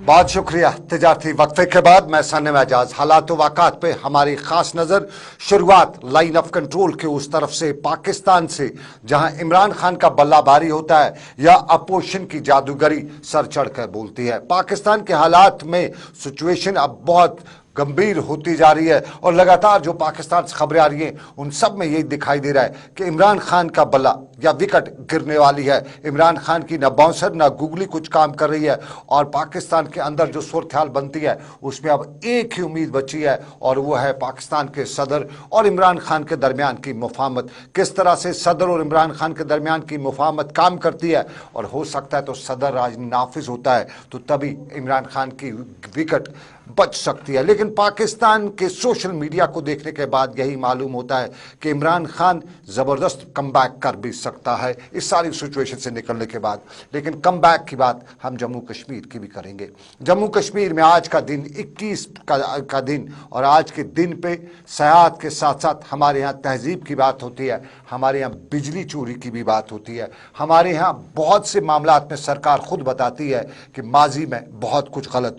बहुत शुक्रिया। तिजारती वक्फे के बाद मैं सन्ने एजाज हालात वाक़ात पे हमारी खास नजर शुरुआत लाइन ऑफ कंट्रोल के उस तरफ से पाकिस्तान से जहां इमरान खान का बल्ला भारी होता है या अपोजिशन की जादूगरी सर चढ़कर बोलती है। पाकिस्तान के हालात में सिचुएशन अब बहुत गंभीर होती जा रही है और लगातार जो पाकिस्तान से खबरें आ रही हैं उन सब में यही दिखाई दे रहा है कि इमरान खान का बल्ला या विकेट गिरने वाली है। इमरान खान की न बाउंसर न गूगली कुछ काम कर रही है और पाकिस्तान के अंदर जो सूरत हाल बनती है उसमें अब एक ही उम्मीद बची है और वो है पाकिस्तान के सदर और इमरान खान के दरमियान की मुफाहमत। किस तरह से सदर और इमरान खान के दरमियान की मुफाहमत काम करती है और हो सकता है तो सदर आज नाफिज होता है तो तभी इमरान खान की विकेट बच सकती है। लेकिन पाकिस्तान के सोशल मीडिया को देखने के बाद यही मालूम होता है कि इमरान खान जबरदस्त कमबैक कर भी सकता है इस सारी सिचुएशन से निकलने के बाद। लेकिन कमबैक की बात हम जम्मू कश्मीर की भी करेंगे। जम्मू कश्मीर में आज का दिन 21 का दिन और आज के दिन पे सयाहत के साथ साथ हमारे यहाँ तहजीब की बात होती है, हमारे यहाँ बिजली चोरी की भी बात होती है, हमारे यहाँ बहुत से मामलात में सरकार खुद बताती है कि माजी में बहुत कुछ गलत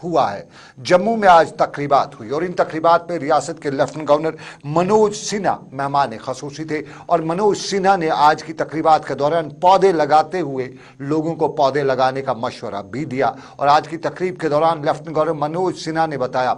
हुआ है। जम्मू में आज तकरीबात हुई और इन तकरीबात में रियासत के लेफ्टिनेंट गवर्नर मनोज सिन्हा मेहमान खसूसी थे और मनोज सिन्हा ने आज की तकरीबात के दौरान पौधे लगाते हुए लोगों को पौधे लगाने का मशवरा भी दिया। और आज की तकरीब के दौरान लेफ्टिनेंट गवर्नर मनोज सिन्हा ने बताया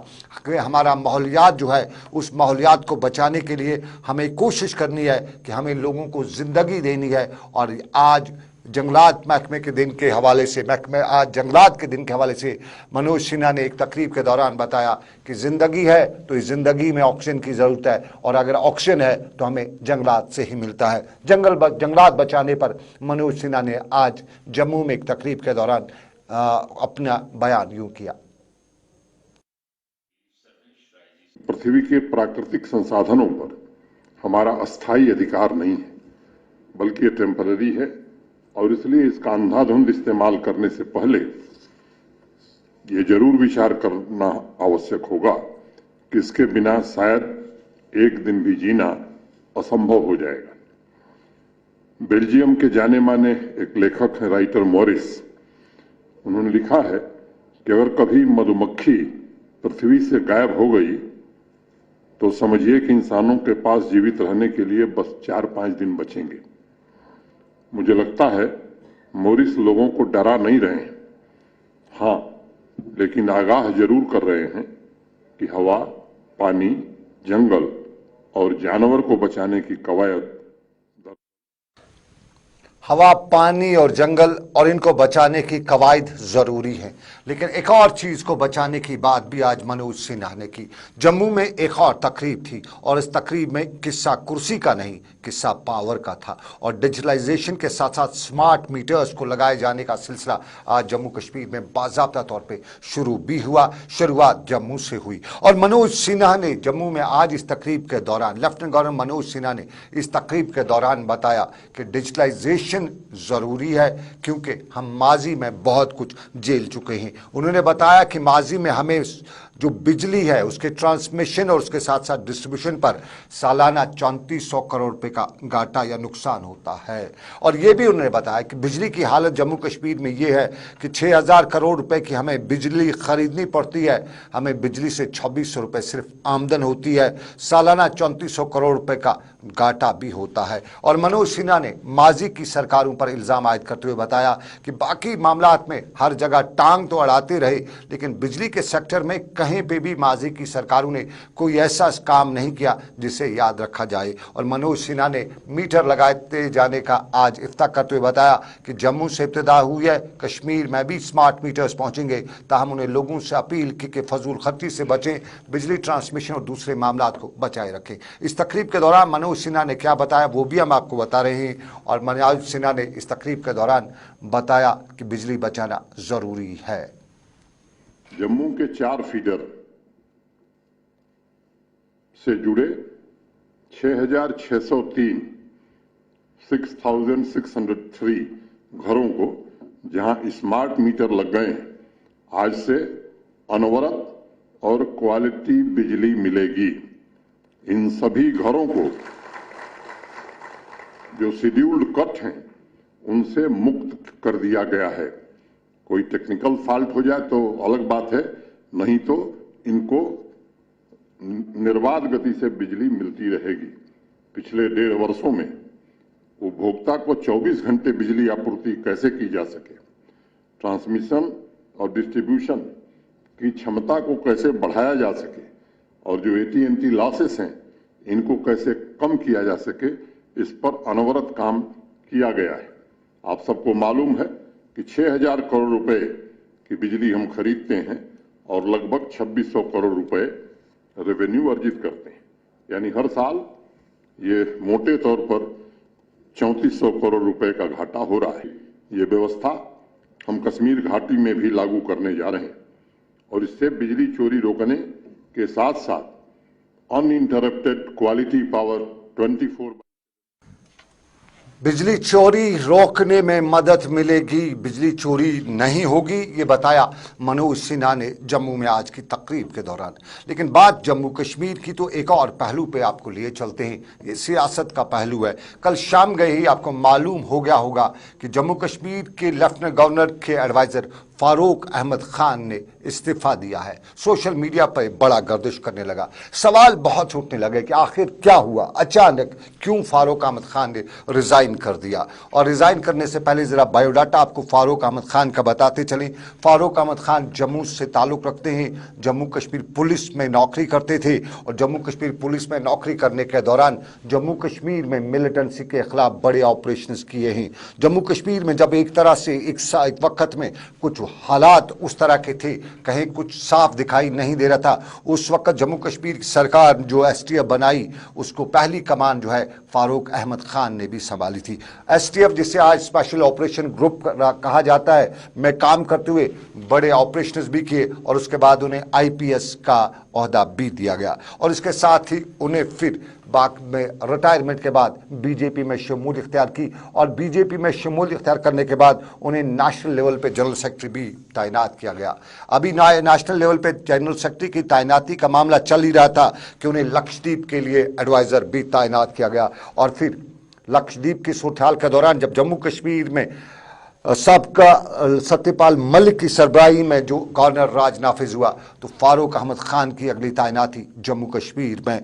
कि हमारा माहौलियात जो है उस माहौलियात को बचाने के लिए हमें कोशिश करनी है कि हमें लोगों को जिंदगी देनी है। और आज जंगलात महकमे के दिन के हवाले से आज जंगलात के दिन के हवाले से मनोज सिन्हा ने एक तकरीब के दौरान बताया कि जिंदगी है तो इस जिंदगी में ऑक्सीजन की जरूरत है और अगर ऑक्सीजन है तो हमें जंगलात से ही मिलता है। जंगलात बचाने पर मनोज सिन्हा ने आज जम्मू में एक तकरीब के दौरान अपना बयान यूं किया। पृथ्वी के प्राकृतिक संसाधनों पर हमारा अस्थायी अधिकार नहीं है बल्कि ये टेम्पररी है और इसलिए इसका अंधाधुंध इस्तेमाल करने से पहले ये जरूर विचार करना आवश्यक होगा कि इसके बिना शायद एक दिन भी जीना असंभव हो जाएगा। बेल्जियम के जाने माने एक लेखक हैं राइटर मॉरिस, उन्होंने लिखा है कि अगर कभी मधुमक्खी पृथ्वी से गायब हो गई तो समझिए कि इंसानों के पास जीवित रहने के लिए बस 4-5 दिन बचेंगे। मुझे लगता है मॉरिस लोगों को डरा नहीं रहे हैं, हाँ, लेकिन आगाह जरूर कर रहे हैं कि हवा, पानी, जंगल और जानवर को बचाने की कवायद हवा, पानी और जंगल और इनको बचाने की कवायद जरूरी है। लेकिन एक और चीज को बचाने की बात भी आज मनोज सिन्हा ने की। जम्मू में एक और तकरीब थी और इस तकरीब में किस्सा कुर्सी का नहीं, किस्सा पावर का था और डिजिटलाइजेशन के साथ साथ स्मार्ट मीटर्स को लगाए जाने का सिलसिला आज जम्मू कश्मीर में बाज़ाब्ता तौर पे शुरू भी हुआ। शुरुआत जम्मू से हुई और मनोज सिन्हा ने जम्मू में आज इस तकरीब के दौरान लेफ्टिनेंट गवर्नर मनोज सिन्हा ने इस तकरीब के दौरान बताया कि डिजिटलाइजेशन जरूरी है क्योंकि हम माजी में बहुत कुछ झेल चुके हैं। उन्होंने बताया कि माजी में हमें जो बिजली है उसके ट्रांसमिशन और उसके साथ साथ डिस्ट्रीब्यूशन पर सालाना 3400 करोड़ रुपए का घाटा या नुकसान होता है। और ये भी उन्होंने बताया कि बिजली की हालत जम्मू कश्मीर में ये है कि 6000 करोड़ रुपए की हमें बिजली खरीदनी पड़ती है, हमें बिजली से 2600 रुपए सिर्फ आमदन होती है, सालाना 3400 करोड़ रुपए का घाटा भी होता है। और मनोज सिन्हा ने माजी की सरकारों पर इल्जाम आयद करते हुए बताया कि बाकी मामलात में हर जगह टांग तो अड़ाते रहे लेकिन बिजली के सेक्टर में कहीं पे भी माजी की सरकारों ने कोई ऐसा काम नहीं किया जिसे याद रखा जाए। और मनोज सिन्हा ने मीटर लगाते जाने का आज इफ्ताह करते हुए बताया कि जम्मू से इब्तिदा हुई है, कश्मीर में भी स्मार्ट मीटर्स पहुंचेंगे। ताहम उन्हें लोगों से अपील की कि फजूल खर्ची से बचें, बिजली ट्रांसमिशन और दूसरे मामलात को बचाए रखें। इस तकरीब के दौरान मनोज सिन्हा ने क्या बताया वो भी हम आपको बता रहे हैं। और मनोज सिन्हा ने इस तकरीब के दौरान बताया कि बिजली बचाना जरूरी है। जम्मू के 4 फीडर से जुड़े 6,603 घरों को जहां स्मार्ट मीटर लग गए हैं, आज से अनवरत और क्वालिटी बिजली मिलेगी। इन सभी घरों को जो शेड्यूल्ड कट हैं उनसे मुक्त कर दिया गया है कोई टेक्निकल फॉल्ट हो जाए तो अलग बात है, नहीं तो इनको निर्बाध गति से बिजली मिलती रहेगी। पिछले 1.5 वर्षों में उपभोक्ता को 24 घंटे बिजली आपूर्ति कैसे की जा सके, ट्रांसमिशन और डिस्ट्रीब्यूशन की क्षमता को कैसे बढ़ाया जा सके और जो AT&T लॉसेस हैं इनको कैसे कम किया जा सके, इस पर अनवरत काम किया गया है। आप सबको मालूम है कि 6,000 करोड़ रुपए की बिजली हम खरीदते हैं और लगभग 2,600 करोड़ रुपए रेवेन्यू अर्जित करते हैं, यानी हर साल ये मोटे तौर पर 3,400 करोड़ रुपए का घाटा हो रहा है। ये व्यवस्था हम कश्मीर घाटी में भी लागू करने जा रहे हैं और इससे बिजली चोरी रोकने के साथ साथ अनइंटरप्टेड क्वालिटी पावर 24 बिजली चोरी रोकने में मदद मिलेगी, बिजली चोरी नहीं होगी, ये बताया मनोज सिन्हा ने जम्मू में आज की तकरीब के दौरान। लेकिन बात जम्मू कश्मीर की तो एक और पहलू पे आपको लिए चलते हैं, ये सियासत का पहलू है। कल शाम गए ही आपको मालूम हो गया होगा कि जम्मू कश्मीर के लेफ्टिनेंट गवर्नर के एडवाइजर फारूक अहमद खान ने इस्तीफा दिया है। सोशल मीडिया पर बड़ा गर्दिश करने लगा, सवाल बहुत उठने लगे कि आखिर क्या हुआ, अचानक क्यों फारूक अहमद खान ने रिजाइन कर दिया। और रिजाइन करने से पहले जरा बायोडाटा आपको फारूक अहमद खान का बताते चलें। फारूक अहमद खान जम्मू से ताल्लुक रखते हैं, जम्मू कश्मीर पुलिस में नौकरी करते थे और जम्मू कश्मीर पुलिस में नौकरी करने के दौरान जम्मू कश्मीर में मिलिटेंसी के खिलाफ बड़े ऑपरेशंस किए हैं। जम्मू कश्मीर में जब एक तरह से एक वक्त में कुछ हालात उस तरह के थे, कहीं कुछ साफ दिखाई नहीं दे रहा था, उस वक्त जम्मू कश्मीर की सरकार जो STF बनाई उसको पहली कमान जो है फारूक अहमद खान ने भी संभाली थी। STF जिसे आज स्पेशल ऑपरेशन ग्रुप कहा जाता है, में काम करते हुए बड़े ऑपरेशंस भी किए और उसके बाद उन्हें IPS का ओहदा भी दिया गया और इसके साथ ही उन्हें फिर बाद में रिटायरमेंट के बाद बीजेपी में शमूलियत इख्तियार की और बीजेपी में शमूलियत इख्तियार करने के बाद उन्हें नेशनल लेवल पे जनरल सेक्रेटरी भी तैनात किया गया। अभी नेशनल लेवल पे जनरल सेक्रेटरी की तैनाती का मामला चल ही रहा था कि उन्हें लक्षद्वीप के लिए एडवाइजर भी तैनात किया गया और फिर लक्षद्वीप की सूरत-ए-हाल के दौरान जब जम्मू कश्मीर में सबका सत्यपाल मलिक की सरबराही में जो गवर्नर राज नाफिज हुआ तो फारूक अहमद खान की अगली तैनाती जम्मू कश्मीर में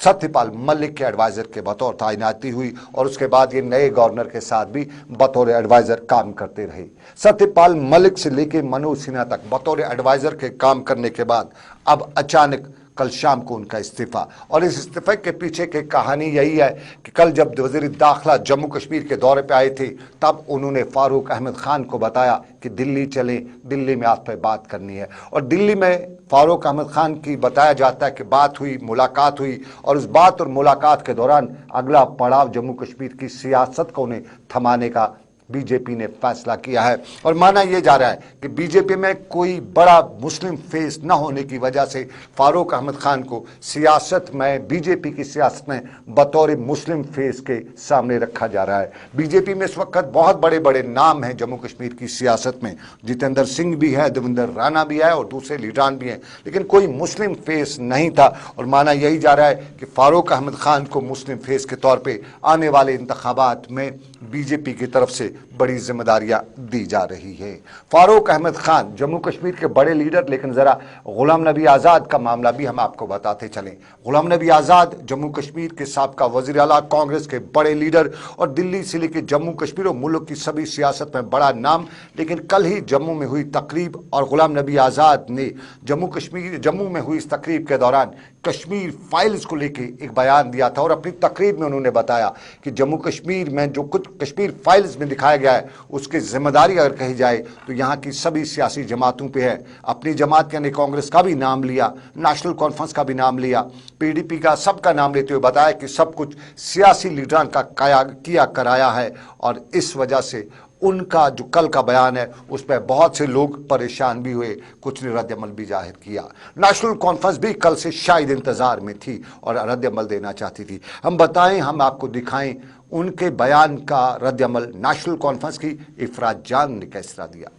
सत्यपाल मलिक के एडवाइजर के बतौर तैनाती हुई और उसके बाद ये नए गवर्नर के साथ भी बतौर एडवाइजर काम करते रहे। सत्यपाल मलिक से लेकर मनोज सिन्हा तक बतौर एडवाइजर के काम करने के बाद अब अचानक कल शाम को उनका इस्तीफा, और इस इस्तीफे के पीछे की कहानी यही है कि कल जब वज़ीर दाखिला जम्मू कश्मीर के दौरे पे आए थे तब उन्होंने फारूक अहमद खान को बताया कि दिल्ली चलें, दिल्ली में आप पे बात करनी है। और दिल्ली में फारूक अहमद खान की बताया जाता है कि बात हुई, मुलाकात हुई और उस बात और मुलाकात के दौरान अगला पड़ाव जम्मू कश्मीर की सियासत को उन्हें थमाने का बीजेपी ने फैसला किया है। और माना यह जा रहा है कि बीजेपी में कोई बड़ा मुस्लिम फेस न होने की वजह से फारूक अहमद खान को सियासत में, बीजेपी की सियासत में बतौर मुस्लिम फेस के सामने रखा जा रहा है। बीजेपी में इस वक्त बहुत बड़े बड़े नाम हैं जम्मू कश्मीर की सियासत में, जितेंद्र सिंह भी है, देवेंद्र राणा भी है और दूसरे लीडरान भी हैं, लेकिन कोई मुस्लिम फेस नहीं था। और माना यही जा रहा है कि फारूक अहमद खान को मुस्लिम फेस के तौर पर आने वाले इंतखाबात में बीजेपी की तरफ से बड़ी जिम्मेदारियां दी जा रही है। फारूक अहमद खान जम्मू कश्मीर के बड़े लीडर, लेकिन जरा गुलाम नबी आज़ाद का मामला भी हम आपको बताते चलें। गुलाम नबी आज़ाद जम्मू कश्मीर के साबका वज़ीर आला, कांग्रेस के बड़े लीडर और दिल्ली से लेकर जम्मू कश्मीर और मुल्क की सभी सियासत में बड़ा नाम, लेकिन कल ही जम्मू में हुई तकरीब और गुलाम नबी आज़ाद ने जम्मू में हुई इस तकरीब के दौरान कश्मीर फाइल्स को लेकर एक बयान दिया था और अपनी तकरीब में उन्होंने बताया कि जम्मू कश्मीर में जो कुछ कश्मीर फाइल्स में दिखाया गया है उसकी जिम्मेदारी अगर कही जाए तो यहाँ की सभी सियासी जमातों पे है। अपनी जमात यानी कांग्रेस का भी नाम लिया, नेशनल कॉन्फ्रेंस का भी नाम लिया, PDP का, सबका नाम लेते हुए बताया कि सब कुछ सियासी लीडरान का किया कराया है और इस वजह से उनका जो कल का बयान है उस पर बहुत से लोग परेशान भी हुए, कुछ ने रद्द अमल भी जाहिर किया। नेशनल कॉन्फ्रेंस भी कल से शायद इंतजार में थी और रद्द अमल देना चाहती थी। हम बताएं, हम आपको दिखाएं उनके बयान का रद्द अमल नेशनल कॉन्फ्रेंस की इफराज जान ने किस तरह दिया।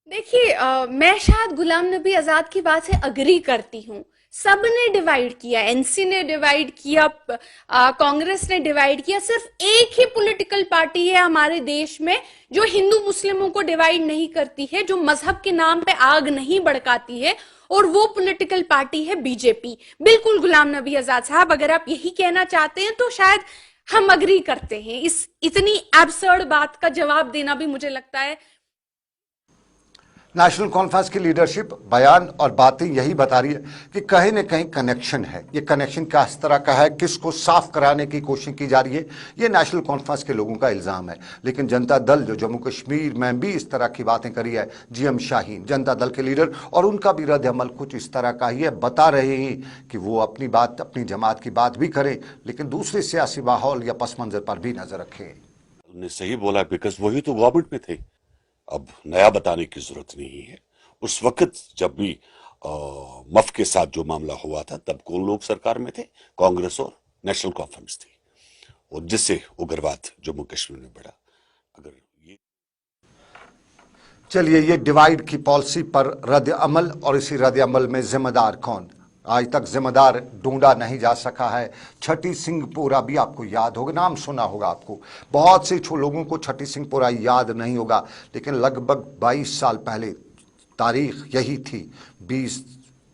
देखिए, मैं शायद गुलाम नबी आज़ाद की बात से अग्री करती हूँ। सब ने डिवाइड किया, एनसी ने डिवाइड किया, कांग्रेस ने डिवाइड किया। सिर्फ एक ही पॉलिटिकल पार्टी है हमारे देश में जो हिंदू मुस्लिमों को डिवाइड नहीं करती है, जो मजहब के नाम पे आग नहीं भड़काती है, और वो पॉलिटिकल पार्टी है बीजेपी। बिल्कुल गुलाम नबी आजाद साहब, अगर आप यही कहना चाहते हैं तो शायद हम अग्री करते हैं। इस इतनी एब्सर्ड बात का जवाब देना भी मुझे लगता है। नेशनल कॉन्फ्रेंस की लीडरशिप बयान और बातें यही बता रही है कि कहीं न कहीं कनेक्शन है। ये कनेक्शन किस तरह का है, किसको साफ कराने की कोशिश की जा रही है, ये नेशनल कॉन्फ्रेंस के लोगों का इल्जाम है। लेकिन जनता दल जो जम्मू कश्मीर में भी इस तरह की बातें करी है, जीएम शाहीन जनता दल के लीडर, और उनका भी रद्द अमल कुछ इस तरह का ही है। बता रहे हैं कि वो अपनी बात, अपनी जमात की बात भी करें, लेकिन दूसरे सियासी माहौल या पस मंजर पर भी नजर रखें। उन्होंने सही बोला, बिकॉज वही तो गवर्नमेंट में थे। अब नया बताने की जरूरत नहीं है। उस वक्त जब भी मफ के साथ जो मामला हुआ था, तब कौन लोग सरकार में थे? कांग्रेस और नेशनल कॉन्फ्रेंस थी, और जिससे उग्रवाद जम्मू कश्मीर में बढ़ा। अगर ये चलिए, ये डिवाइड की पॉलिसी पर रद्द अमल, और इसी रद्द अमल में जिम्मेदार कौन? आज तक जिम्मेदार ढूंढा नहीं जा सका है। छठी सिंहपुरा भी आपको याद होगा, नाम सुना होगा आपको। बहुत से लोगों को छठी सिंहपुरा याद नहीं होगा, लेकिन लगभग 22 साल पहले तारीख यही थी, 20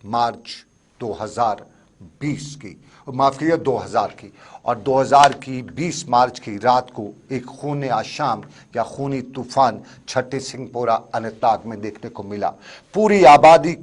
मार्च 2020 की, माफ कीजिए 2000 की, और 2000 की 20 मार्च की रात को एक खून आशाम या खूनी तूफान छठी सिंहपुरा अनंतनाग में देखने को मिला। पूरी आबादी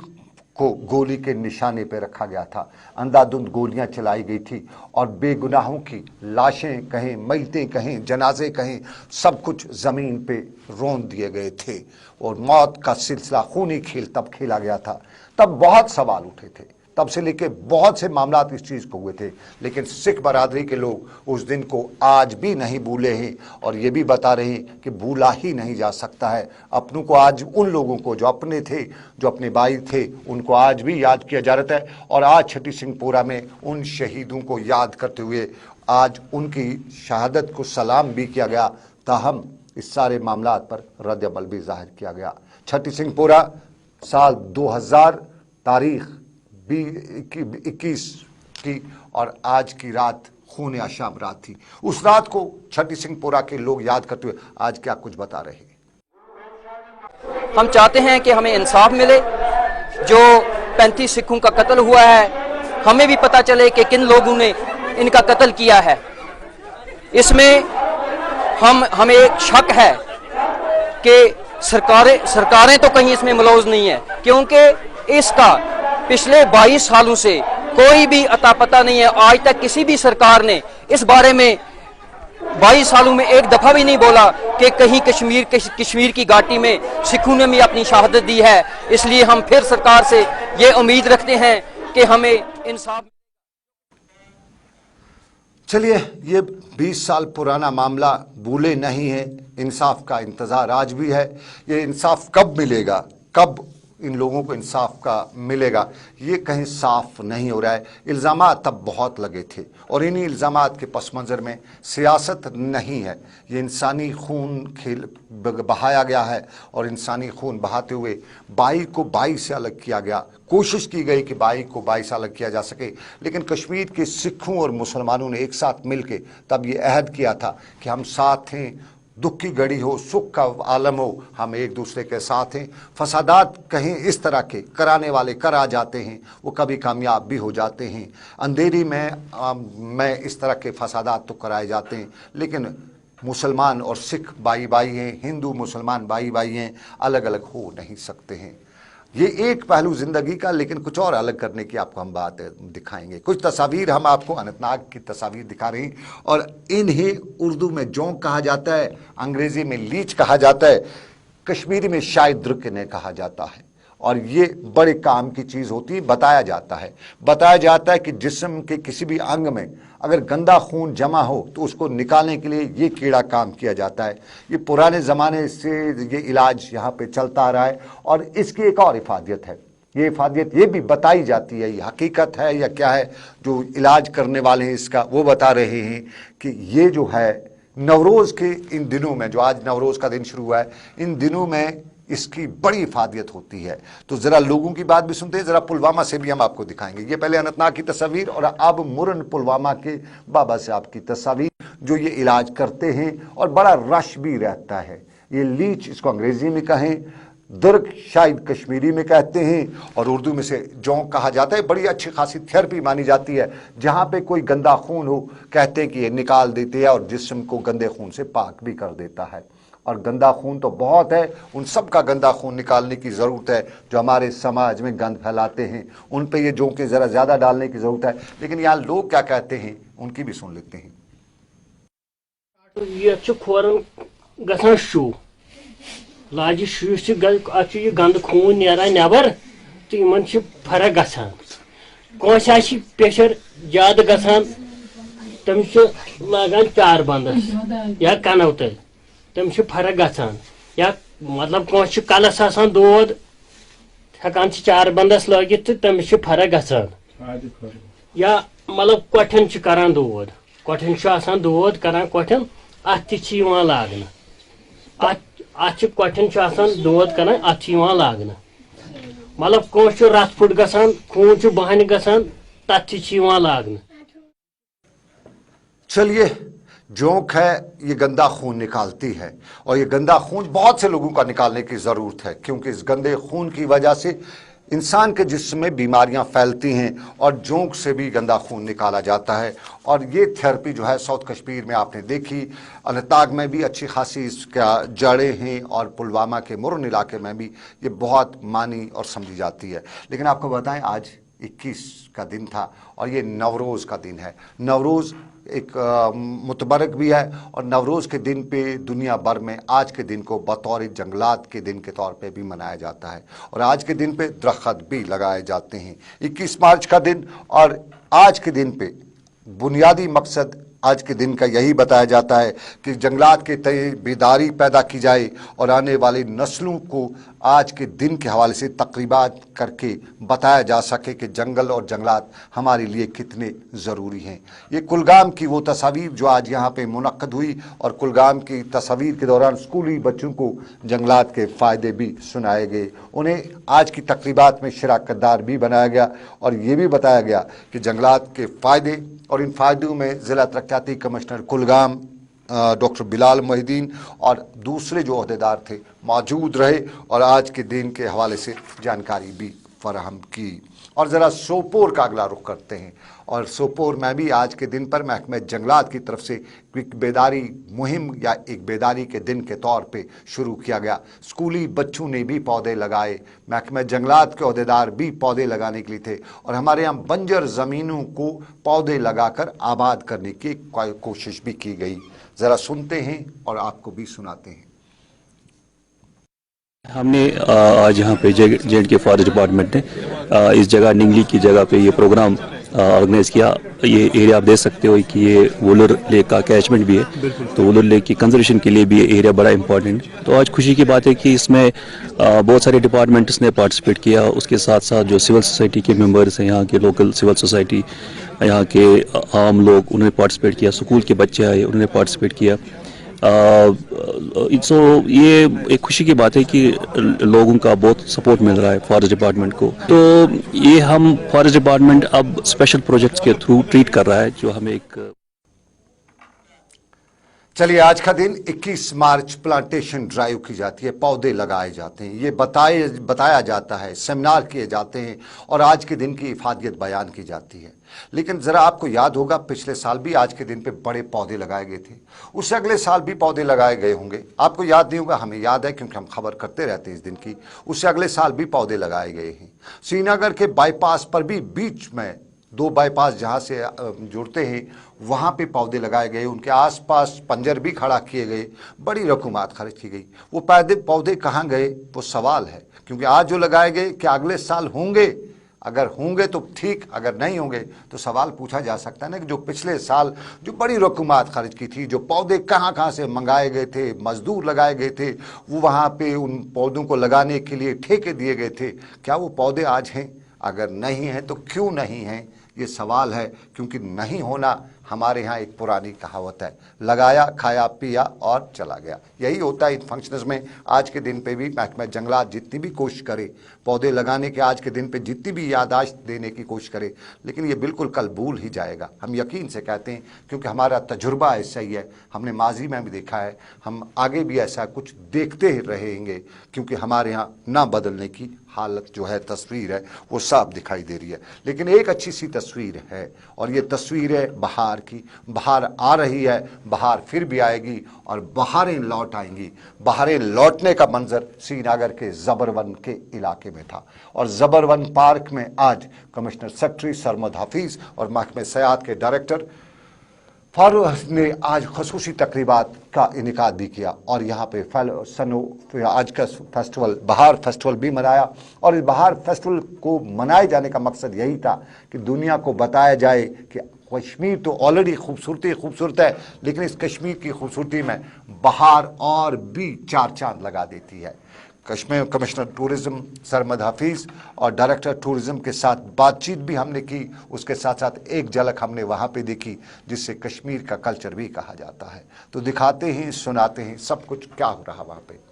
को गोली के निशाने पे रखा गया था, अंधाधुंध गोलियां चलाई गई थी, और बेगुनाहों की लाशें कहें, मैतें कहें, जनाजे कहें, सब कुछ जमीन पे रौंद दिए गए थे, और मौत का सिलसिला, खूनी खेल तब खेला गया था। तब बहुत सवाल उठे थे, तब से लेके बहुत से मामला इस चीज को हुए थे, लेकिन सिख बरादरी के लोग उस दिन को आज भी नहीं भूले हैं, और ये भी बता रहे हैं कि भूला ही नहीं जा सकता है। अपनों को आज, उन लोगों को जो अपने थे, जो अपने भाई थे, उनको आज भी याद किया जा रहा है। और आज छठी सिंहपुरा में उन शहीदों को याद करते हुए आज उनकी शहादत को सलाम भी किया गया। ताहम इस सारे मामला पर रद्द अमल भी जाहिर किया गया। छठी सिंहपुरा साल 2000 तारीख 21 की, और आज की रात खून आशाम रात थी। उस रात को छठी सिंहपुरा के लोग याद करते हुए आज क्या कुछ बता रहे हैं। हम चाहते हैं कि हमें इंसाफ मिले। जो 35 सिखों का कत्ल हुआ है, हमें भी पता चले कि किन लोगों ने इनका कत्ल किया है। इसमें हमें एक शक है कि सरकारें तो कहीं इसमें मुलौज नहीं है, क्योंकि इसका पिछले 22 सालों से कोई भी अता पता नहीं है। आज तक किसी भी सरकार ने इस बारे में 22 सालों में एक दफा भी नहीं बोला कि कहीं कश्मीर की घाटी में सिखों ने भी अपनी शहादत दी है। इसलिए हम फिर सरकार से ये उम्मीद रखते हैं कि हमें इंसाफ। चलिए, ये 20 साल पुराना मामला भूले नहीं है, इंसाफ का इंतजार आज भी है। ये इंसाफ कब मिलेगा, कब इन लोगों को इंसाफ का मिलेगा, ये कहीं साफ नहीं हो रहा है। इल्ज़ामात तब बहुत लगे थे, और इन्हीं इल्ज़ामात के पस मंज़र में सियासत नहीं है। ये इंसानी खून बहाया गया है, और इंसानी खून बहाते हुए बाई को बाई से अलग किया गया। कोशिश की गई कि बाई को बाई से अलग किया जा सके, लेकिन कश्मीर के सिखों और मुसलमानों ने एक साथ मिलकर तब ये अहद किया था कि हम साथ हैं, दुख की घड़ी हो, सुख का आलम हो, हम एक दूसरे के साथ हैं। फसादात कहीं इस तरह के कराने वाले कर आ जाते हैं, वो कभी कामयाब भी हो जाते हैं। अंधेरी में इस तरह के फसादात तो कराए जाते हैं, लेकिन मुसलमान और सिख भाई भाई हैं, हिंदू मुसलमान भाई भाई हैं, अलग अलग हो नहीं सकते हैं। ये एक पहलू जिंदगी का, लेकिन कुछ और अलग करने की आपको हम बात दिखाएंगे। कुछ तस्वीर हम आपको अनंतनाग की तस्वीर दिखा रहे हैं, और इन्हें उर्दू में जोंक कहा जाता है, अंग्रेजी में लीच कहा जाता है, कश्मीरी में शायद द्रुकने कहा जाता है। और ये बड़े काम की चीज़ होती है। बताया जाता है कि जिस्म के किसी भी अंग में अगर गंदा खून जमा हो तो उसको निकालने के लिए ये कीड़ा काम किया जाता है। ये पुराने ज़माने से ये इलाज यहाँ पे चलता आ रहा है, और इसकी एक और इफादियत है। ये इफादियत ये भी बताई जाती है, ये हकीकत है या क्या है, जो इलाज करने वाले हैं इसका वो बता रहे हैं कि ये जो है नवरोज़ के इन दिनों में, जो आज नवरोज़ का दिन शुरू हुआ है, इन दिनों में اس کی بڑی افادیت ہوتی ہے. تو ذرا لوگوں کی بات بھی سنتے ہیں, ذرا پلوامہ سے بھی ہم آپ کو دکھائیں گے. یہ پہلے اننت ناگ کی تصاویر اور اب مرن پلوامہ کے بابا صاحب کی تصاویر جو یہ علاج کرتے ہیں, اور بڑا رش بھی رہتا ہے. یہ لیچ اس کو انگریزی میں کہیں, درگ شاید کشمیری میں کہتے ہیں, اور اردو میں سے جونک کہا جاتا ہے. بڑی اچھی خاصی تھیراپی مانی جاتی ہے. جہاں پہ کوئی گندا خون ہو کہتے ہیں کہ یہ نکال دیتے ہیں اور جسم کو گندے خون سے پاک بھی کر دیتا ہے. اور گندا خون تو بہت ہے, ان سب کا گندا خون نکالنے کی ضرورت ہے جو ہمارے سماج میں گند پھیلاتے ہیں. ان پہ یہ جونکیں ذرا زیادہ ڈالنے کی ضرورت ہے. لیکن یہاں لوگ کیا کہتے ہیں ان کی بھی سن لیتے ہیں. یہ کھورن گژھان شو لاجہِ شُش اتھ یہ گند خون نیران نٮ۪بر تو یمن فرق گژھان. کٲنٛسہِ آسہِ پریشر زیادٕ گژھان تٔمِس چھُ لاگان چار بندس یا کنو تل, تٔمِس چھِ فرق گژھان. یا مطلب کٲنٛسہِ چھُ کلس آسان دود ہٮ۪کان چھِ چار بندس لٲگِتھ تہٕ تٔمِس چھِ فرق گژھان. یا مطلب کۄٹھٮ۪ن چھُ کران دود, کۄٹھٮ۪ن چھُ آسان دود کران کۄٹھٮ۪ن, اتھ تہِ چھِ یِوان لاگنہٕ. اتھ چھِ کۄٹھٮ۪ن چھُ آسان دود کران, اتھ چھِ یِوان لاگنہٕ. مطلب کٲنٛسہِ چھُ رتھ پھُٹ گژھان, خوٗن چھُ بہانہِ گژھان, تتھ تہِ چھِ یِوان لاگنہٕ. چلیے, جونک ہے یہ گندا خون نکالتی ہے, اور یہ گندا خون بہت سے لوگوں کا نکالنے کی ضرورت ہے, کیونکہ اس گندے خون کی وجہ سے انسان کے جسم میں بیماریاں پھیلتی ہیں, اور جونک سے بھی گندا خون نکالا جاتا ہے. اور یہ تھیراپی جو ہے ساؤتھ کشمیر میں آپ نے دیکھی, اننت ناگ میں بھی اچھی خاصی اس کا جڑیں ہیں, اور پلوامہ کے مرن علاقے میں بھی یہ بہت مانی اور سمجھی جاتی ہے. لیکن آپ کو بتائیں آج 21 کا دن تھا, اور یہ نوروز کا دن ہے. نوروز ایک متبرک بھی ہے, اور نوروز کے دن پہ دنیا بھر میں آج کے دن کو بطور جنگلات کے دن کے طور پہ بھی منایا جاتا ہے, اور آج کے دن پہ درخت بھی لگائے جاتے ہیں. 21 مارچ کا دن, اور آج کے دن پہ بنیادی مقصد آج کے دن کا یہی بتایا جاتا ہے کہ جنگلات کے تئیں بیداری پیدا کی جائے, اور آنے والی نسلوں کو آج کے دن کے حوالے سے تقریبات کر کے بتایا جا سکے کہ جنگل اور جنگلات ہمارے لیے کتنے ضروری ہیں. یہ کلگام کی وہ تصاویر جو آج یہاں پہ منعقد ہوئی, اور کلگام کی تصاویر کے دوران اسکولی بچوں کو جنگلات کے فائدے بھی سنائے گئے, انہیں آج کی تقریبات میں شراکت دار بھی بنایا گیا, اور یہ بھی بتایا گیا کہ جنگلات کے فائدے, اور ان فائدوں میں ضلع ترقیاتی کمشنر کلگام ڈاکٹر بلال محی الدین اور دوسرے جو عہدیدار تھے موجود رہے, اور آج کے دن کے حوالے سے جانکاری بھی فراہم کی. اور ذرا سوپور کا اگلا رخ کرتے ہیں, اور سوپور میں بھی آج کے دن پر محکمہ جنگلات کی طرف سے ایک بیداری مہم یا ایک بیداری کے دن کے طور پہ شروع کیا گیا. اسکولی بچوں نے بھی پودے لگائے, محکمہ جنگلات کے عہدیدار بھی پودے لگانے کے لیے تھے, اور ہمارے یہاں بنجر زمینوں کو پودے لگا کر آباد کرنے کی کوشش بھی کی گئی. ذرا سنتے ہیں اور آپ کو بھی سناتے ہیں. ہم نے آج یہاں پہ جے کے فارسٹ ڈپارٹمنٹ نے اس جگہ ننگلی کی جگہ پہ یہ پروگرام آرگنائز کیا. یہ ایریا آپ دیکھ سکتے ہو کہ یہ وولر لیک کا کیچمنٹ بھی ہے, تو وولر لیک کی کنزرویشن کے لیے بھی یہ ایریا بڑا امپورٹنٹ. تو آج خوشی کی بات ہے کہ اس میں بہت سارے ڈپارٹمنٹس نے پارٹیسپیٹ کیا. اس کے ساتھ ساتھ جو سول سوسائٹی کے ممبرس ہیں, یہاں کے لوکل سول سوسائٹی, یہاں کے عام لوگ, انہوں نے پارٹیسپیٹ کیا. اسکول کے بچے آئے, انہوں نے پارٹیسپیٹ کیا. سو یہ ایک خوشی کی بات ہے کہ لوگوں کا بہت سپورٹ مل رہا ہے فارسٹ ڈپارٹمنٹ کو. تو یہ ہم فارسٹ ڈپارٹمنٹ اب اسپیشل پروجیکٹس کے تھرو ٹریٹ کر رہا ہے, جو ہمیں ایک. چلیے, آج کا دن 21 مارچ پلانٹیشن ڈرائیو کی جاتی ہے, پودے لگائے جاتے ہیں, یہ بتایا جاتا ہے, سیمینار کیے جاتے ہیں, اور آج کے دن کی افادیت بیان کی جاتی ہے. لیکن ذرا آپ کو یاد ہوگا پچھلے سال بھی آج کے دن پہ بڑے پودے لگائے گئے تھے, اس سے اگلے سال بھی پودے لگائے گئے ہوں گے. آپ کو یاد نہیں ہوگا, ہمیں یاد ہے کیونکہ ہم خبر کرتے رہتے ہیں اس دن کی. اس سے اگلے سال بھی پودے لگائے گئے ہیں. سری نگر کے بائی پاس پر بھی بیچ میں 2 بائی پاس جہاں سے جڑتے ہیں وہاں پہ پودے لگائے گئے, ان کے آس پاس پنجر بھی کھڑا کیے گئے, بڑی رقومات خرچ کی گئی. وہ پودے کہاں گئے وہ سوال ہے, کیونکہ آج جو لگائے گئے کیا اگلے سال ہوں گے؟ اگر ہوں گے تو ٹھیک, اگر نہیں ہوں گے تو سوال پوچھا جا سکتا ہے نا کہ جو پچھلے سال جو بڑی رقومات خرچ کی تھی, جو پودے کہاں سے منگائے گئے تھے, مزدور لگائے گئے تھے, وہ وہاں پہ ان پودوں کو لگانے کے لیے ٹھیکے دیے گئے تھے, کیا وہ پودے آج ہیں؟ اگر نہیں ہیں تو کیوں نہیں ہیں, یہ سوال ہے. کیونکہ نہیں ہونا हमारे यहाँ एक पुरानी कहावत है, लगाया खाया पिया और चला गया। यही होता है इन फंक्शंस में। आज के दिन पे भी महकमा जंगलात जितनी भी कोशिश करे पौधे लगाने के, आज के दिन पे जितनी भी याददाश्त देने की कोशिश करे, लेकिन ये बिल्कुल कल भूल ही जाएगा। हम यकीन से कहते हैं क्योंकि हमारा तजुर्बा ऐसा ही है, हमने माजी में भी देखा है, हम आगे भी ऐसा कुछ देखते ही रहेंगे, क्योंकि हमारे यहाँ ना बदलने की हालत जो है, तस्वीर है, वो साफ दिखाई दे रही है। लेकिन एक अच्छी सी तस्वीर है, और ये तस्वीर है बहार की। बहार आ रही है, बहार फिर भी आएगी और बहारें लौट आएंगी। बहारें लौटने का मंजर श्रीनगर के जबरवन के इलाके में था, और जबरवन पार्क में आज कमिश्नर सेक्रेटरी सरमद हफीज और महकमे सयाहत के डायरेक्टर फारूक ने आज खसूसी तकरीबात का इनेकाद भी किया, और यहाँ पे आज का फेस्टिवल बहार फेस्टिवल भी मनाया। और इस बहार फेस्टिवल को मनाए जाने का मकसद यही था कि दुनिया को बताया जाए कि कश्मीर तो ऑलरेडी खूबसूरत है, लेकिन इस कश्मीर की खूबसूरती में बहार और भी चार चांद लगा देती है। कमिश्नर टूरिज्म सरमद हफीज और डायरेक्टर टूरिज्म के साथ बातचीत भी हमने की, उसके साथ साथ एक झलक हमने वहाँ पे देखी जिससे कश्मीर का कल्चर भी कहा जाता है। तो दिखाते हैं, सुनाते हैं सब कुछ क्या हो रहा वहाँ पे।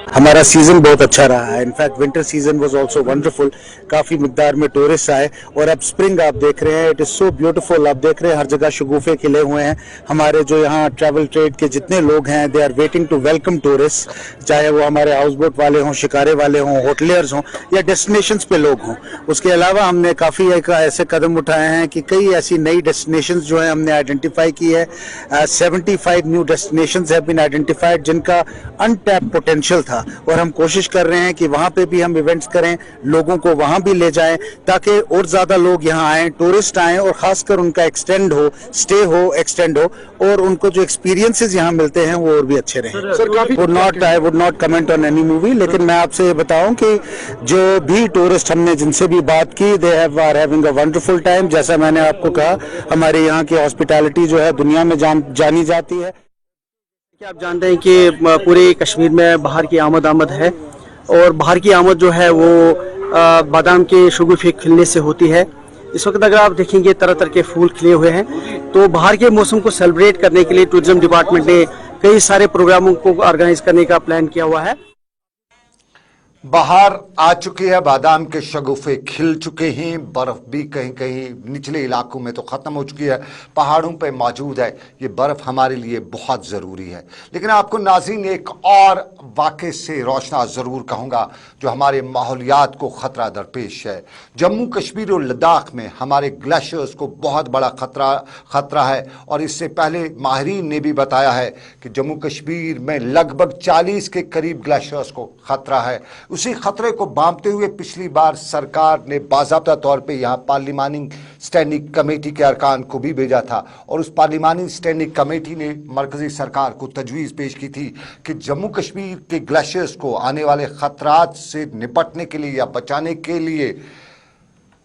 हमारा सीजन बहुत अच्छा रहा है। In fact winter season was also wonderful. काफी मिकदार में टूरिस्ट आए, और अब स्प्रिंग आप देख रहे हैं, इट इज सो ब्यूटीफुल। आप देख रहे हैं हर जगह शगुफे खिले हुए हैं। हमारे जो यहाँ ट्रैवल ट्रेड के जितने लोग हैं, they are waiting to welcome tourist, चाहे वो हमारे हाउस बोट वाले हों, शिकारे वाले हों, होटलियर्स हों, या डेस्टिनेशंस पे लोग हों। उसके अलावा हमने काफी ऐसे कदम उठाए हैं कि कई ऐसी नई डेस्टिनेशंस जो है हमने आइडेंटिफाई की है। 75 new destinations have been identified जिनका अनटैप पोटेंशियल था, और हम कोशिश कर रहे हैं कि वहां पे भी हम इवेंट्स करें, लोगों को वहां भी ले जाएं, ताकि और ज्यादा लोग यहां आएं, टूरिस्ट आएं, और खासकर उनका स्टे हो एक्सटेंड हो, और उनको जो एक्सपीरियंसेस यहां मिलते हैं वो और भी अच्छे रहें। सर काफी I would not comment on any movie, लेकिन मैं आपसे ये बताऊं कि जो भी टूरिस्ट हमने जिनसे भी बात की, they are having a wonderful time. जैसा मैंने आपको कहा, हमारे यहाँ की हॉस्पिटैलिटी जो है दुनिया में जानी जाती है। आप जानते हैं कि पूरे कश्मीर में बाहर की आमद है, और बाहर की आमद जो है वो बादाम के शगुफे खिलने से होती है। इस वक्त अगर आप देखेंगे तरह तरह के फूल खिले हुए हैं, तो बाहर के मौसम को सेलिब्रेट करने के लिए टूरिज्म डिपार्टमेंट ने कई सारे प्रोग्रामों को ऑर्गेनाइज करने का प्लान किया हुआ है। बहार आ चुकी है, बादाम के शगुफे खिल चुके हैं, बर्फ भी कहीं कहीं निचले इलाकों में तो खत्म हो चुकी है, पहाड़ों पे मौजूद है। ये बर्फ हमारे लिए बहुत ज़रूरी है। लेकिन आपको नाज़रीन एक और वाक़े से रोशना ज़रूर कहूँगा जो हमारे माहौलियात को ख़तरा दरपेश है। जम्मू कश्मीर और लद्दाख में हमारे ग्लेशियर्स को बहुत बड़ा ख़तरा है, और इससे पहले माहिरीन ने भी बताया है कि जम्मू कश्मीर में लगभग 40 के करीब ग्लेशियर्स को ख़तरा है। उसी खतरे को भांपते हुए पिछली बार सरकार ने बाज़ाब्ता तौर पे यहाँ पार्लिमानी स्टैंडिंग कमेटी के अरकान को भी भेजा था, और उस पार्लिमानी स्टैंडिंग कमेटी ने मरकजी सरकार को तजवीज़ पेश की थी कि जम्मू कश्मीर के ग्लेशियर्स को आने वाले खतरात से निपटने के लिए या बचाने के लिए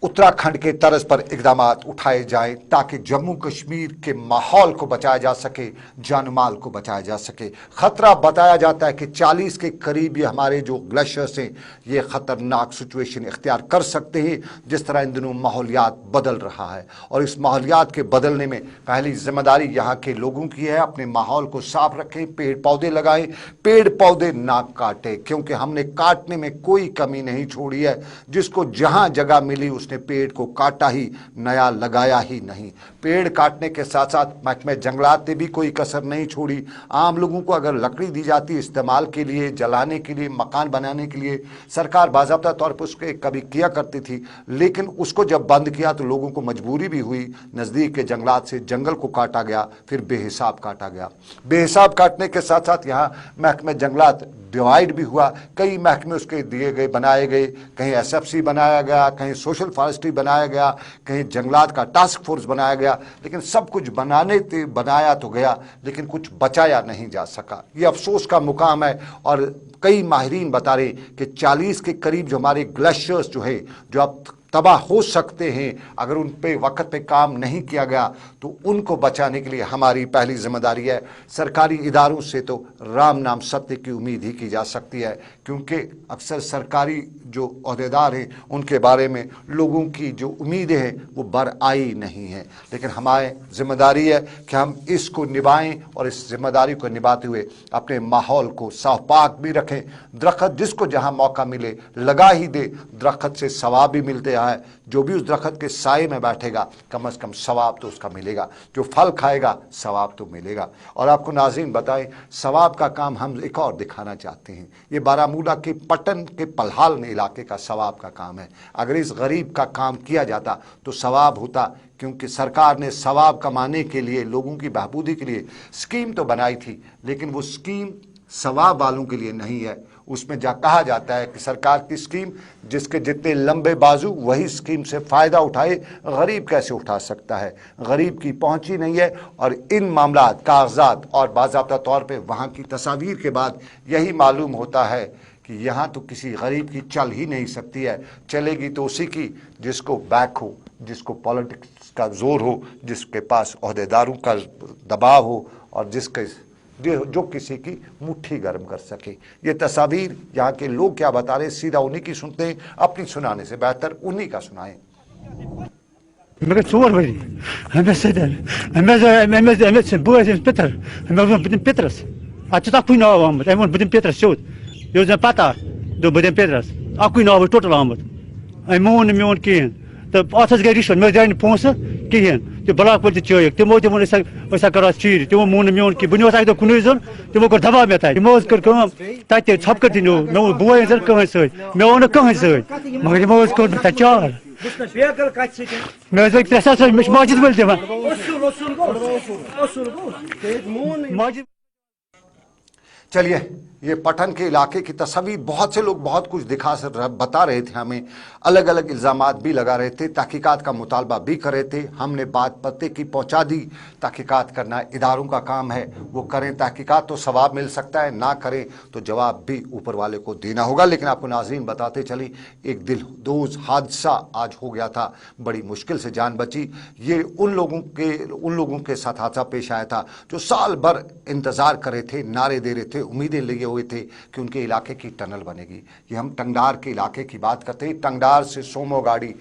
उत्तराखंड के तर्ज पर इकदाम उठाए जाएं, ताकि जम्मू कश्मीर के माहौल को बचाया जा सके, जानमाल को बचाया जा सके। खतरा बताया जाता है कि 40 के करीब ये हमारे जो ग्लेशियर्स हैं ये ख़तरनाक सिचुएशन इख्तियार कर सकते हैं, जिस तरह इन दिनों माहौलियात बदल रहा है। और इस माहौलियात के बदलने में पहली जिम्मेदारी यहाँ के लोगों की है। अपने माहौल को साफ रखें, पेड़ पौधे लगाएं, पेड़ पौधे ना काटें, क्योंकि हमने काटने में कोई कमी नहीं छोड़ी है। जिसको जहाँ जगह मिली उसने पेड़ को काटा ही, नया लगाया ही नहीं। पेड़ काटने के साथ साथ महकमे जंगलात ने भी कोई कसर नहीं छोड़ी। आम लोगों को अगर लकड़ी दी जाती इस्तेमाल के लिए, जलाने के लिए, मकान बनाने के लिए, सरकार बाज़ाब्ता तौर पर उसके कभी किया करती थी, लेकिन उसको जब बंद किया तो लोगों को मजबूरी भी हुई, नज़दीक के जंगलात से जंगल को काटा गया, फिर बेहिसाब काटा गया। बेहिसाब काटने के साथ साथ यहाँ महकमे जंगलात डिवाइड भी हुआ, कई महकमे उसके दिए गए, बनाए गए, कहीं SFC बनाया गया, कहीं सोशल फॉरेस्ट्री बनाया गया, कहीं जंगलात का टास्क फोर्स बनाया गया, लेकिन सब कुछ बनाया तो गया, लेकिन कुछ बचाया नहीं जा सका। ये अफसोस का मुकाम है। और कई माहिरीन बता रहे कि 40 के करीब जो हमारे ग्लेशियर्स जो है, जो अब तबाह हो सकते हैं अगर उन पे वक्त पे काम नहीं किया गया। तो उनको बचाने के लिए हमारी पहली जिम्मेदारी है। सरकारी इदारों से तो राम नाम सत्य की उम्मीद ही की जा सकती है, क्योंकि अक्सर सरकारी जो ओहदेदार हैं उनके बारे में लोगों की जो उम्मीदें हैं वो बरआई नहीं है। लेकिन हमारी जिम्मेदारी है कि हम इसको निभाएं और इस जिम्मेदारी को निभाते हुए अपने माहौल को साफ पाक भी रखें। दरख्त जिसको जहां मौका मिले लगा ही दे, दरख्त से सवाब भी मिलते है। जो भी उस दरख्त के साए में बैठेगा कम से कम सवाब तो उसका मिलेगा, जो फल खाएगा सवाब तो मिलेगा। और आपको नाज़रीन बताएं, सवाब का काम हम एक और दिखाना चाहते हैं। ये बारामूला के पटन के पलहाल इलाके का सवाब का काम है। अगर इस गरीब का काम किया जाता तो सवाब होता, क्योंकि सरकार ने सवाब कमाने के लिए, लोगों की बहबूदी के लिए स्कीम तो बनाई थी, लेकिन वो स्कीम सवाब वालों के लिए नहीं है। उसमें कहा जाता है कि सरकार की स्कीम, जिसके जितने लंबे बाजू वही स्कीम से फ़ायदा उठाए, गरीब कैसे उठा सकता है? गरीब की पहुंच ही नहीं है। और इन मामलात, कागजात और बाज़ाब्ता तौर पे वहाँ की तस्वीर के बाद यही मालूम होता है कि यहाँ तो किसी गरीब की चल ही नहीं सकती है। चलेगी तो उसी की जिसको बैक हो, जिसको पॉलिटिक्स का जोर हो, जिसके पास ओहदेदारों का दबाव हो और जो किसी की मुट्ठी गर्म कर सके। ये तस्वीर यहाँ के लोग क्या बता रहे, सीधा उन्हीं की सुनते हैं। अपनी सुनाने से बेहतर उन्हीं का सुनाएं। مگر 4 ؤری ہمیں سدن ہمیں بوز پتر ہمیں بدن پترس اچھا تاکو ناو آمد ہمیں بدن پترس شود یہ پتہ دو بدن پترس اکو ناو ٹوٹل آمد مون میون کہین تو اتس گئی رشوت مے دین پونسہ کہین تو بلاک پول چیک تمو تمو اسا کرا چیر تمو مون میون کی بنیو سا کنوی زون تمو کر دبا مے تای موز کر کم تاتے چھپ کر دینو مے بوے زر کہن سوی مے اون کہن سوی مگر موز کر تا چار میں ایک احساس مش ماجد بول دے ماجد۔ चलिए, ये पठन के इलाके की तस्वीर, बहुत से लोग बहुत कुछ बता रहे थे हमें, अलग अलग इल्ज़ामात भी लगा रहे थे, तहकीकात का मुतालबा भी कर रहे थे। हमने बात पते की पहुंचा दी। तहकीकात करना इदारों का काम है, वो करें। तहकीकात तो सवाब मिल सकता है, ना करें तो जवाब भी ऊपर वाले को देना होगा। लेकिन आपको नाज़रीन बताते चली, एक दिलदोज़ हादसा आज हो गया था, बड़ी मुश्किल से जान बची। ये उन लोगों के साथ हादसा पेश आया था जो साल भर इंतज़ार कर रहे थे, नारे दे रहे थे, उम्मीदें लिए हुए थे कि उनके इलाके की टनल बनेगी। ये हम टंगडार के इलाके की बात करते हैं। टंगडार से सोमो गाड़ी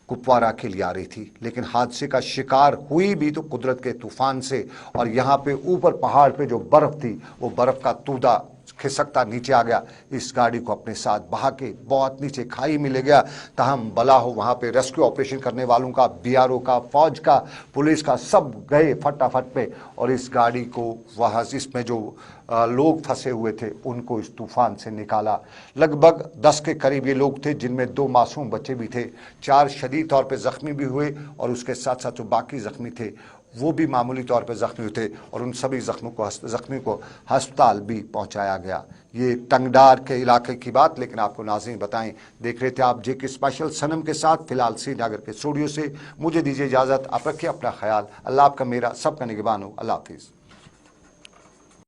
कुपवारा के लिए आ रही थी, लेकिन हादसे का शिकार हुई भी तो कुदरत के तूफान से। और यहाँ पे ऊपर पहाड़ पे जो बर्फ थी, वो बर्फ का तूदा खिसकता नीचे आ गया, इस गाड़ी को अपने साथ बहा के बहुत नीचे खाई में ले गया। ताहम भला हो वहाँ पे रेस्क्यू ऑपरेशन करने वालों का, बीआरओ का, फौज का, पुलिस का, सब गए फटाफट पे और इस गाड़ी को वहाँ, इसमें जो लोग फंसे हुए थे उनको इस तूफान से निकाला। लगभग 10 के करीब ये लोग थे, जिनमें 2 मासूम बच्चे भी थे। 4 शदीद तौर पे ज़ख्मी भी हुए और उसके साथ साथ जो बाकी ज़ख्मी थे वो भी मामूली तौर पे ज़ख्मी थे और उन सभी ज़ख्मी को अस्पताल भी पहुंचाया गया। ये टंगडार के इलाके की बात। लेकिन आपको नाज़रीन बताएं, देख रहे थे आप जेके स्पेशल सनम के साथ। फिलहाल श्रीनगर के स्टूडियो से मुझे दीजिए इजाज़त। आप रखिए अपना ख्याल। अल्लाह आपका, मेरा, सबका निगहबान हो। अल्लाह हाफिज़।